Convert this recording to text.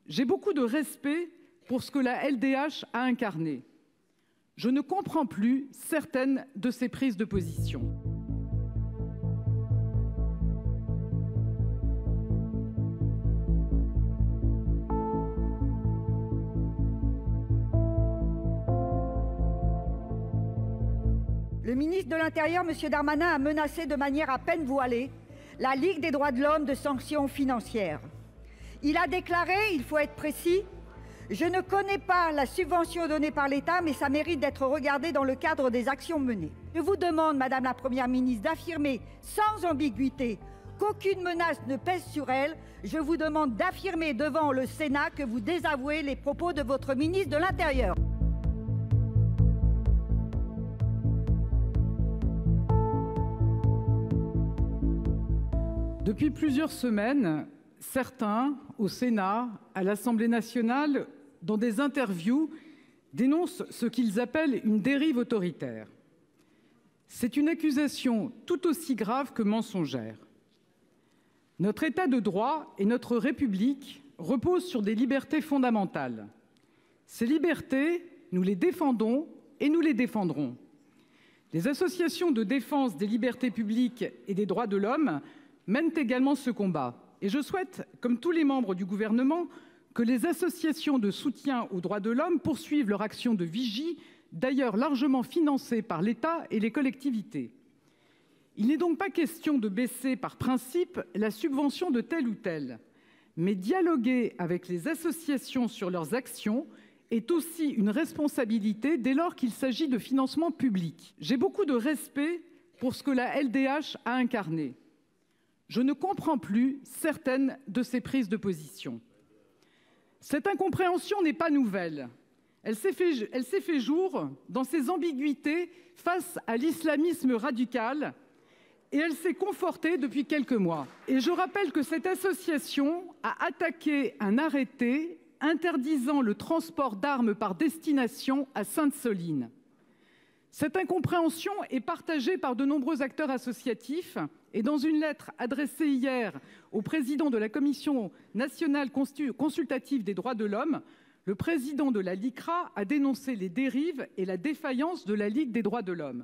J'ai beaucoup de respect pour ce que la LDH a incarné. Je ne comprends plus certaines de ses prises de position. Le ministre de l'Intérieur, M. Darmanin, a menacé de manière à peine voilée la Ligue des droits de l'homme de sanctions financières. Il a déclaré, il faut être précis, « Je ne connais pas la subvention donnée par l'État, mais ça mérite d'être regardé dans le cadre des actions menées. » Je vous demande, Madame la Première ministre, d'affirmer sans ambiguïté qu'aucune menace ne pèse sur elle. Je vous demande d'affirmer devant le Sénat que vous désavouez les propos de votre ministre de l'Intérieur. Depuis plusieurs semaines, certains, au Sénat, à l'Assemblée nationale, dans des interviews, dénoncent ce qu'ils appellent une dérive autoritaire. C'est une accusation tout aussi grave que mensongère. Notre État de droit et notre République reposent sur des libertés fondamentales. Ces libertés, nous les défendons et nous les défendrons. Les associations de défense des libertés publiques et des droits de l'homme mènent également ce combat. Et je souhaite, comme tous les membres du gouvernement, que les associations de soutien aux droits de l'homme poursuivent leur action de vigie, d'ailleurs largement financée par l'État et les collectivités. Il n'est donc pas question de baisser par principe la subvention de tel ou tel, mais dialoguer avec les associations sur leurs actions est aussi une responsabilité dès lors qu'il s'agit de financement public. J'ai beaucoup de respect pour ce que la LDH a incarné. Je ne comprends plus certaines de ses prises de position. Cette incompréhension n'est pas nouvelle. Elle s'est fait jour dans ses ambiguïtés face à l'islamisme radical et elle s'est confortée depuis quelques mois. Et je rappelle que cette association a attaqué un arrêté interdisant le transport d'armes par destination à Sainte-Soline. Cette incompréhension est partagée par de nombreux acteurs associatifs et dans une lettre adressée hier au président de la Commission nationale consultative des droits de l'homme, le président de la LICRA a dénoncé les dérives et la défaillance de la Ligue des droits de l'homme.